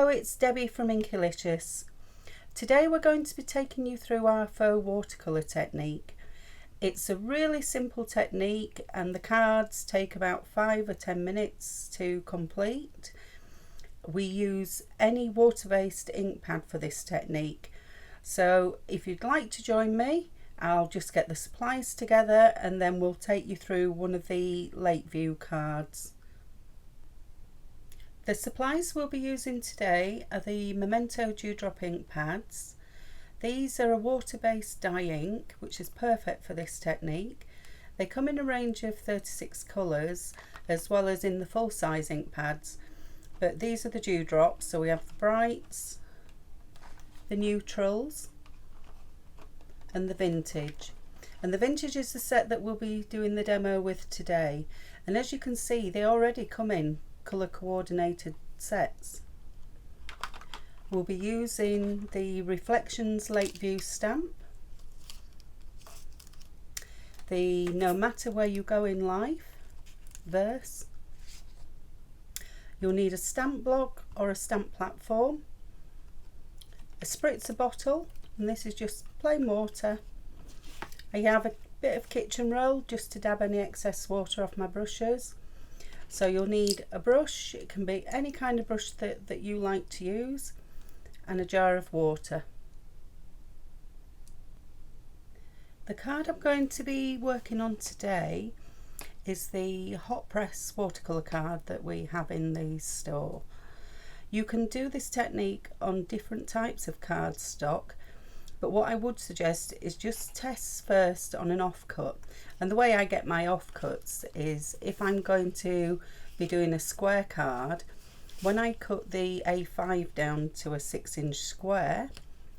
Hello, it's Debbie from Inkylicious. Today we're going to be taking you through our faux watercolour technique. It's a really simple technique and the cards take about 5 or 10 minutes to complete. We use any water-based ink pad for this technique. So if you'd like to join me, I'll just get the supplies together and then we'll take you through one of the Lakeview cards. The supplies we'll be using today are the Memento Dewdrop ink pads. These are a water-based dye ink, which is perfect for this technique. They come in a range of 36 colours, as well as in the full-size ink pads. But these are the dewdrops, so we have the brights, the neutrals, and the vintage. And the vintage is the set that we'll be doing the demo with today. And as you can see, they already come in colour coordinated sets. We'll be using the Reflections Lakeview stamp, the No Matter Where You Go in Life verse. You'll need a stamp block or a stamp platform, a spritzer bottle, and this is just plain water. I have a bit of kitchen roll just to dab any excess water off my brushes. So you'll need a brush, it can be any kind of brush that you like to use, and a jar of water. The card I'm going to be working on today is the hot press watercolour card that we have in the store. You can do this technique on different types of cardstock, but what I would suggest is just test first on an offcut. And the way I get my offcuts is if I'm going to be doing a square card, when I cut the A5 down to a 6-inch square,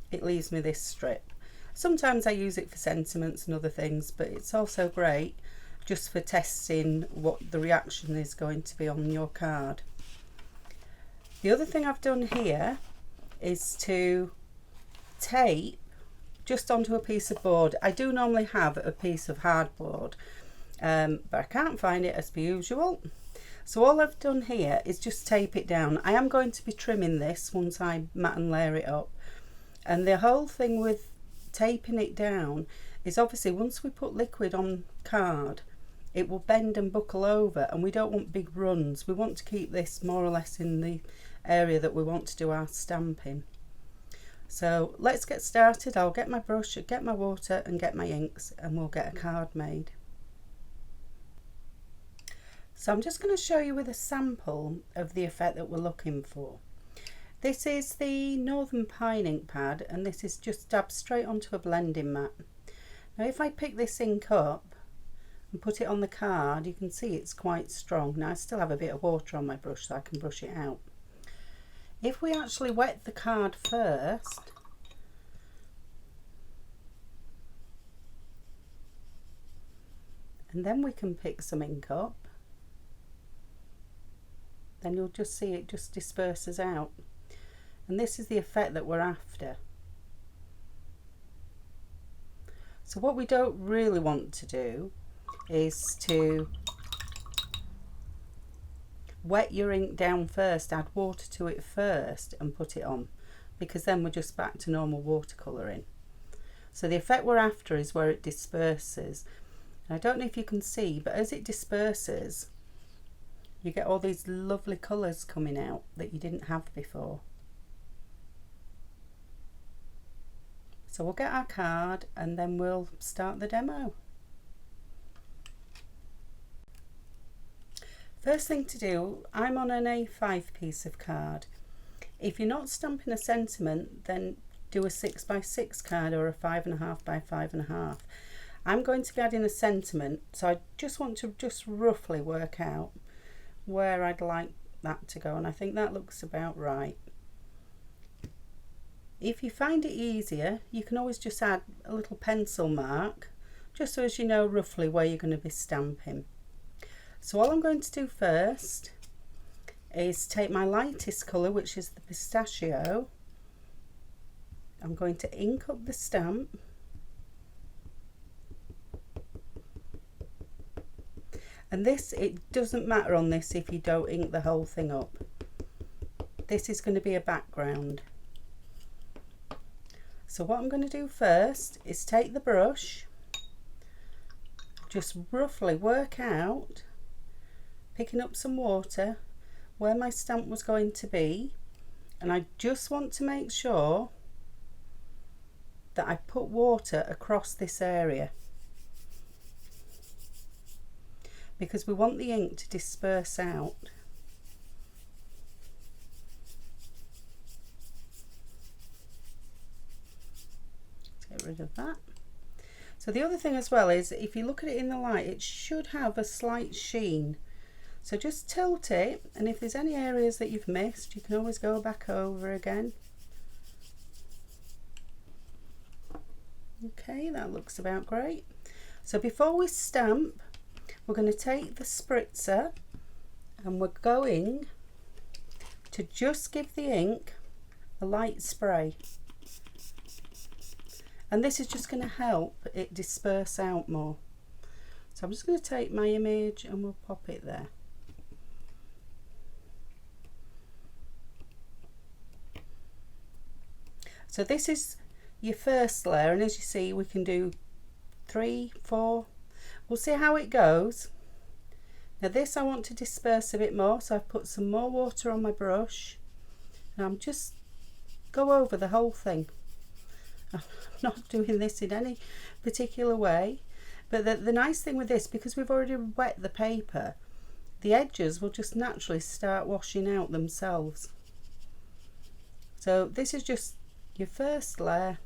it leaves me this strip. Sometimes I use it for sentiments and other things, but it's also great just for testing what the reaction is going to be on your card. The other thing I've done here is to tape just onto a piece of board. I do normally have a piece of hardboard, but I can't find it as per usual. So all I've done here is just tape it down. I am going to be trimming this once I mat and layer it up. And the whole thing with taping it down is obviously once we put liquid on card, it will bend and buckle over, and we don't want big runs. We want to keep this more or less in the area that we want to do our stamping. So let's get started. I'll get my brush, get my water and get my inks, and we'll get a card made. So I'm just going to show you with a sample of the effect that we're looking for. This is the Northern Pine ink pad, and this is just dabbed straight onto a blending mat. Now if I pick this ink up and put it on the card, you can see it's quite strong. Now I still have a bit of water on my brush so I can brush it out. If we actually wet the card first, and then we can pick some ink up, then you'll just see it just disperses out. And this is the effect that we're after. So what we don't really want to do is to wet your ink down first, add water to it first and put it on, because then we're just back to normal watercolouring. So the effect we're after is where it disperses. And I don't know if you can see, but as it disperses, you get all these lovely colours coming out that you didn't have before. So we'll get our card and then we'll start the demo. First thing to do, I'm on an A5 piece of card. If you're not stamping a sentiment, then do a 6x6 card or a 5.5 by 5.5. I'm going to be adding a sentiment, so I just want to just roughly work out where I'd like that to go, and I think that looks about right. If you find it easier, you can always just add a little pencil mark, just so as you know roughly where you're going to be stamping. So all I'm going to do first is take my lightest colour, which is the pistachio. I'm going to ink up the stamp. And this, it doesn't matter on this if you don't ink the whole thing up. this is going to be a background. So what I'm going to do first is take the brush, just roughly work out, picking up some water, where my stamp was going to be, and I just want to make sure that I put water across this area, because we want the ink to disperse out. Get rid of that. So the other thing as well is, if you look at it in the light, it should have a slight sheen. So just tilt it, and if there's any areas that you've missed, you can always go back over again. Okay, that looks about great. So before we stamp, we're going to take the spritzer and we're going to just give the ink a light spray. And this is just going to help it disperse out more. So I'm just going to take my image and we'll pop it there. So this is your first layer, and as you see, we can do 3, 4. We'll see how it goes. Now this I want to disperse a bit more, so I've put some more water on my brush, and I'm just go over the whole thing. I'm not doing this in any particular way, but the nice thing with this, because we've already wet the paper, the edges will just naturally start washing out themselves. So this is just your first layer.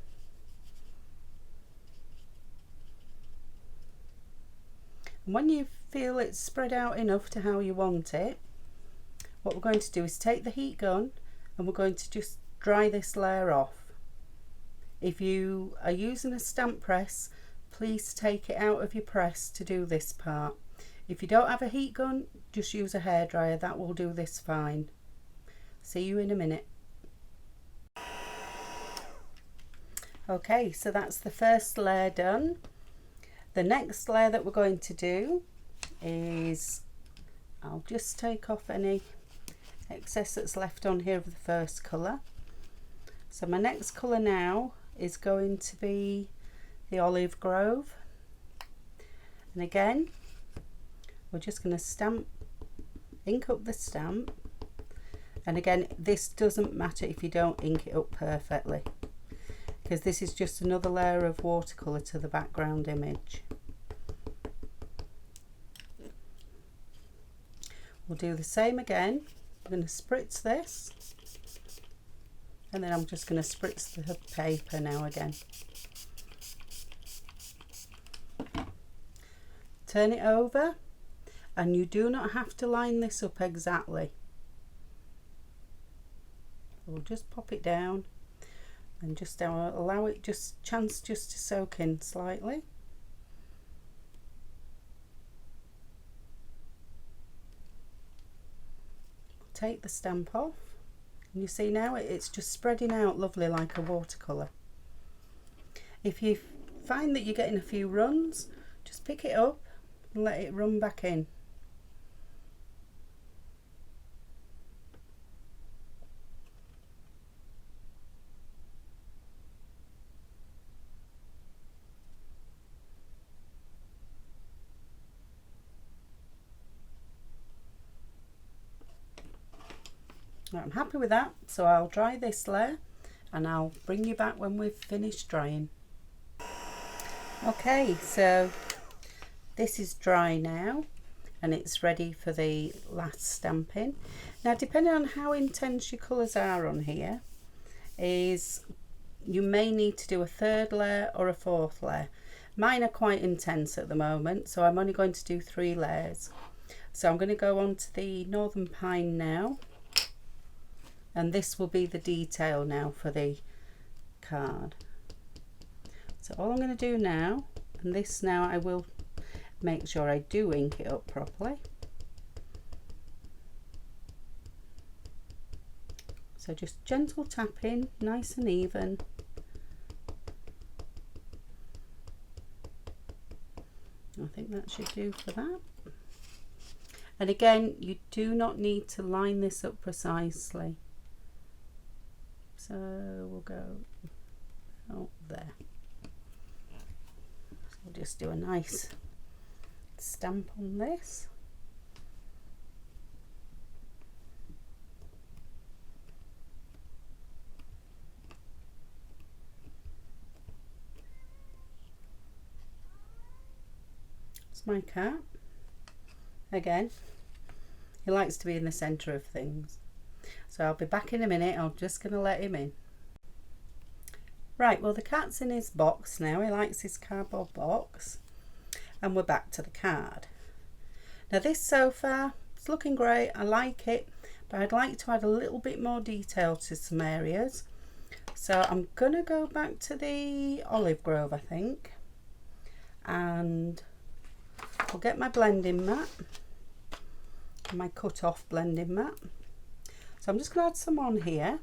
And when you feel it's spread out enough to how you want it, what we're going to do is take the heat gun and we're going to just dry this layer off. If you are using a stamp press, please take it out of your press to do this part. If you don't have a heat gun, just use a hairdryer, that will do this fine. See you in a minute. Okay, so that's the first layer done. The next layer that we're going to do is, I'll just take off any excess that's left on here of the first colour. So my next colour now is going to be the Olive Grove, and again we're just going to stamp, ink up the stamp, and again this doesn't matter if you don't ink it up perfectly, because this is just another layer of watercolour to the background image. We'll do the same again. I'm going to spritz this, and then I'm just going to spritz the paper now again. Turn it over, and you do not have to line this up exactly. We'll just pop it down and just allow it just to soak in slightly. Take the stamp off, and you see now it's just spreading out lovely like a watercolour. If you find that you're getting a few runs, just pick it up and let it run back in. I'm happy with that, so I'll dry this layer and I'll bring you back when we've finished drying. Okay, so this is dry now and it's ready for the last stamping. Now, depending on how intense your colours are on here, you may need to do a third layer or a fourth layer. Mine are quite intense at the moment, so I'm only going to do 3 layers. So I'm going to go on to the Northern Pine now. And this will be the detail now for the card. So all I'm going to do now, and this now I will make sure I do ink it up properly. So just gentle tapping, nice and even. I think that should do for that. And again, you do not need to line this up precisely. So we'll go out there. So we'll just do a nice stamp on this. It's my cat. Again, he likes to be in the centre of things. So I'll be back in a minute. I'm just going to let him in. Right, well the cat's in his box now. He likes his cardboard box. And we're back to the card. Now this so far, it's looking great. I like it. But I'd like to add a little bit more detail to some areas. So I'm going to go back to the olive grove, I think. And I'll get my blending mat. My cut off blending mat. So I'm just going to add some on here.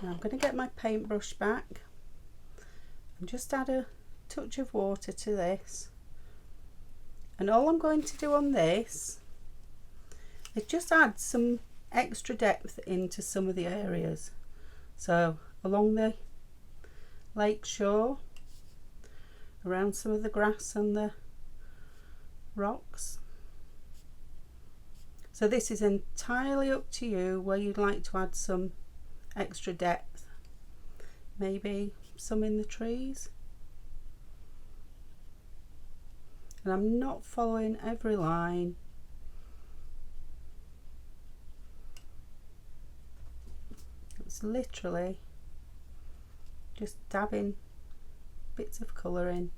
And I'm going to get my paintbrush back and just add a touch of water to this. And all I'm going to do on this is just add some extra depth into some of the areas. So along the lake shore, around some of the grass and the rocks. So this is entirely up to you where you'd like to add some extra depth. Maybe some in the trees. And I'm not following every line. It's literally just dabbing bits of colour in.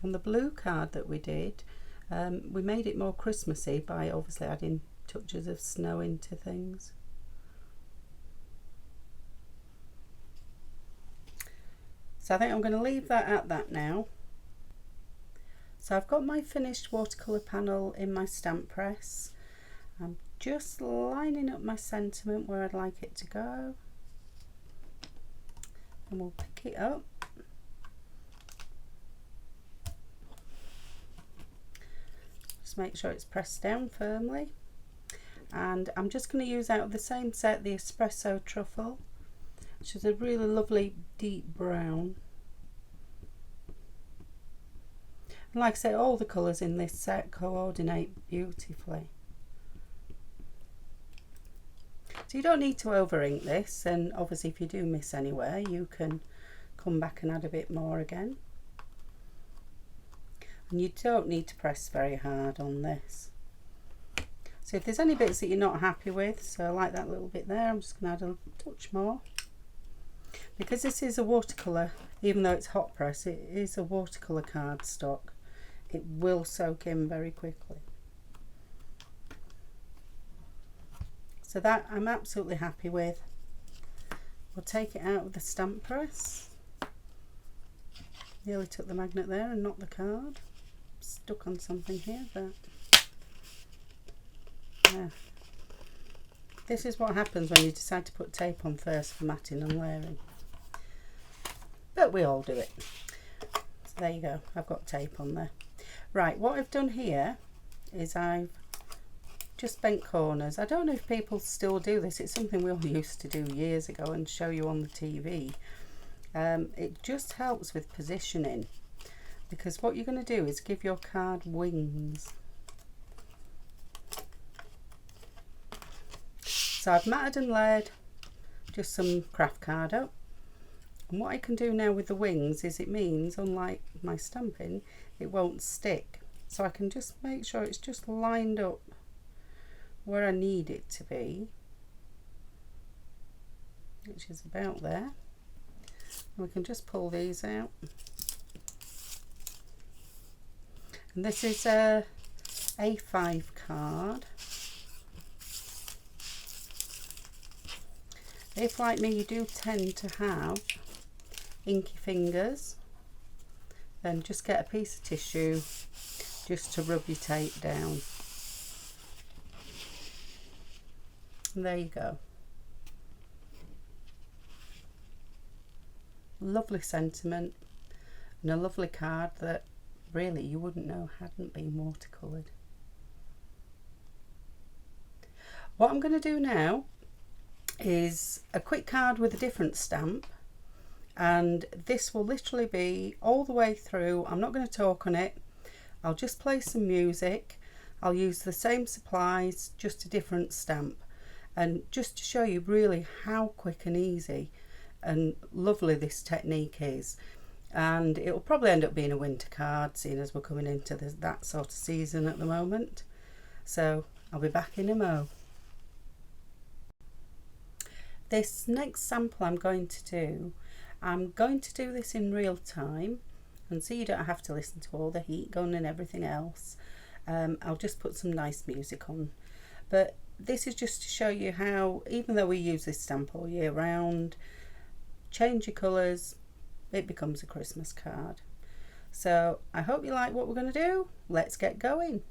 On the blue card that we did, we made it more Christmassy by obviously adding touches of snow into things. So I think I'm going to leave that at that now. So I've got my finished watercolour panel in my stamp press. I'm just lining up my sentiment where I'd like it to go. And we'll pick it up. Make sure it's pressed down firmly, and I'm just going to use out of the same set the espresso truffle, which is a really lovely deep brown. And like I say, all the colours in this set coordinate beautifully, so you don't need to over ink this, and obviously if you do miss anywhere you can come back and add a bit more again. And you don't need to press very hard on this. So if there's any bits that you're not happy with, so like that little bit there, I'm just going to add a touch more. Because this is a watercolour, even though it's hot press, it is a watercolour cardstock. It will soak in very quickly. So that I'm absolutely happy with. We'll take it out of the stamp press. Nearly took the magnet there and not the card. Stuck on something here, but yeah. This is what happens when you decide to put tape on first for matting and layering. But we all do it. So there you go, I've got tape on there. Right, what I've done here is I've just bent corners. I don't know if people still do this. It's something we all used to do years ago and show you on the TV. It just helps with positioning, because what you're going to do is give your card wings. So I've matted and layered just some craft card up, and what I can do now with the wings is it means, unlike my stamping, it won't stick. So I can just make sure it's just lined up where I need it to be, which is about there. We can just pull these out. And this is a A5 card. If, like me, you do tend to have inky fingers, then just get a piece of tissue just to rub your tape down. And there you go. Lovely sentiment and a lovely card that really you wouldn't know hadn't been watercoloured. What I'm going to do now is a quick card with a different stamp, and this will literally be all the way through. I'm not going to talk on it. I'll just play some music. I'll use the same supplies, just a different stamp, and just to show you really how quick and easy and lovely this technique is. And it will probably end up being a winter card, seeing as we're coming into that sort of season at the moment. So I'll be back in a mo. This next sample I'm going to do this in real time, and so you don't have to listen to all the heat gun and everything else. I'll just put some nice music on, but this is just to show you how, even though we use this stamp all year round, change your colours, it becomes a Christmas card. So I hope you like what we're going to do. Let's get going.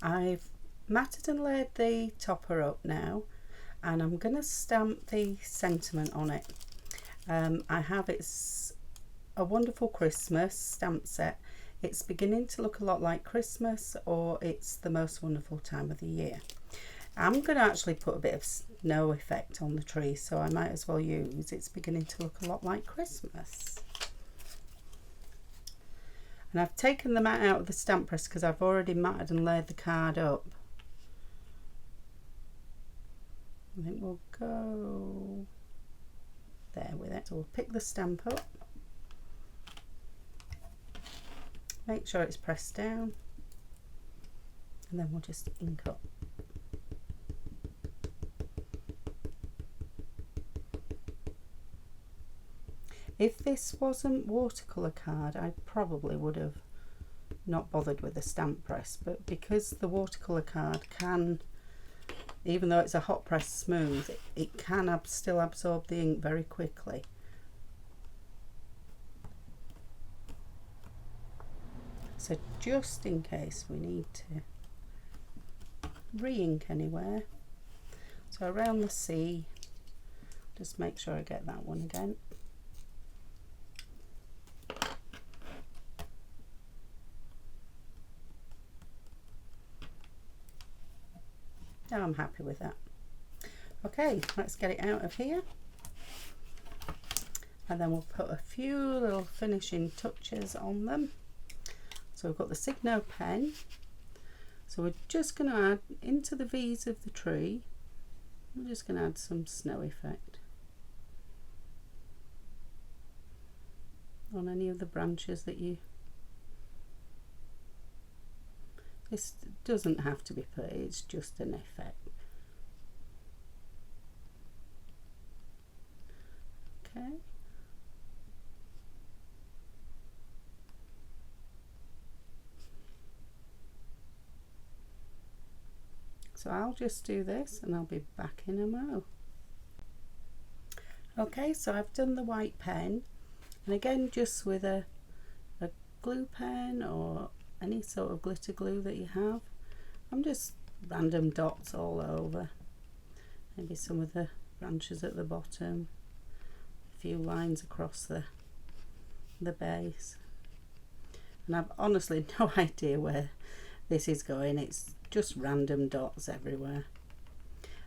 I've matted and laid the topper up now, and I'm going to stamp the sentiment on it. I have It's a Wonderful Christmas stamp set. It's beginning to look a lot like Christmas, or it's the most wonderful time of the year. I'm going to actually put a bit of snow effect on the tree, so I might as well use It's Beginning to Look a Lot Like Christmas. And I've taken the mat out of the stamp press because I've already matted and laid the card up. I think we'll go there with it. So we'll pick the stamp up, make sure it's pressed down, and then we'll just ink up. If this wasn't watercolour card, I probably would have not bothered with the stamp press, but because the watercolour card can, even though it's a hot press smooth, it can still absorb the ink very quickly. So just in case we need to re-ink anywhere, so around the C, just make sure I get that one again. Now I'm happy with that. Okay, let's get it out of here, and then we'll put a few little finishing touches on them. So we've got the Signo pen, so we're just going to add into the V's of the tree, we're just going to add some snow effect on any of the branches that you... This doesn't have to be put, it's just an effect. Okay. So I'll just do this and I'll be back in a mo. Okay, so I've done the white pen, and again just with a glue pen or any sort of glitter glue that you have, I'm just random dots all over, maybe some of the branches at the bottom, a few lines across the base, and I've honestly no idea where this is going. It's just random dots everywhere,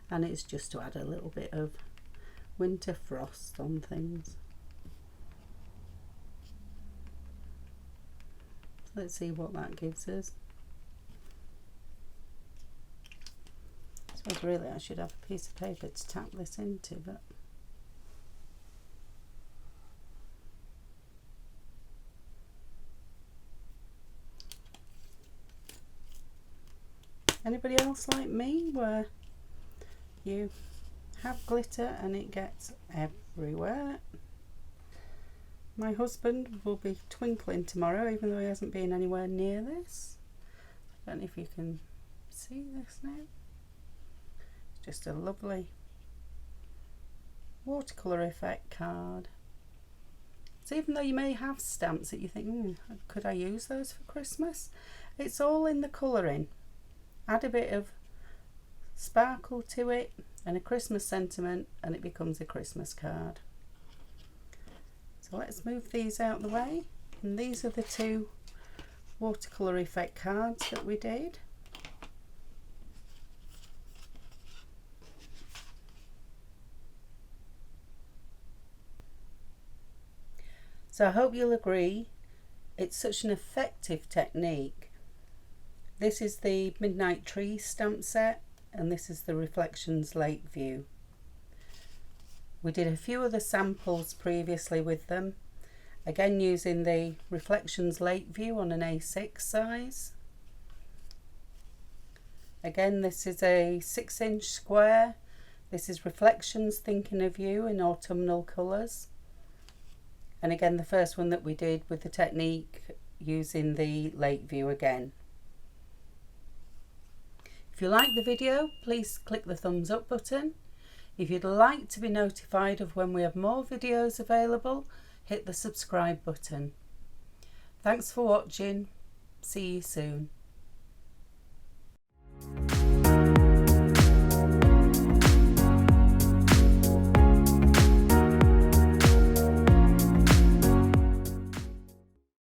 and it's just to add a little bit of winter frost on things. Let's see what that gives us. I suppose really I should have a piece of paper to tap this into, but anybody else like me where you have glitter and it gets everywhere? My husband will be twinkling tomorrow, even though he hasn't been anywhere near this. I don't know if you can see this now. It's just a lovely watercolour effect card. So even though you may have stamps that you think, could I use those for Christmas? It's all in the colouring. Add a bit of sparkle to it and a Christmas sentiment, and it becomes a Christmas card. So let's move these out the way, and these are the two watercolour effect cards that we did. So I hope you'll agree, it's such an effective technique. This is the Midnight Tree stamp set, and this is the Reflections Lake View. We did a few other samples previously with them, again using the Reflections Lake View on an A6 size. Again, this is a 6-inch square. This is Reflections Thinking of You in autumnal colours. And again, the first one that we did with the technique using the Lake View again. If you like the video, please click the thumbs up button. If you'd like to be notified of when we have more videos available, hit the subscribe button. Thanks for watching. See you soon.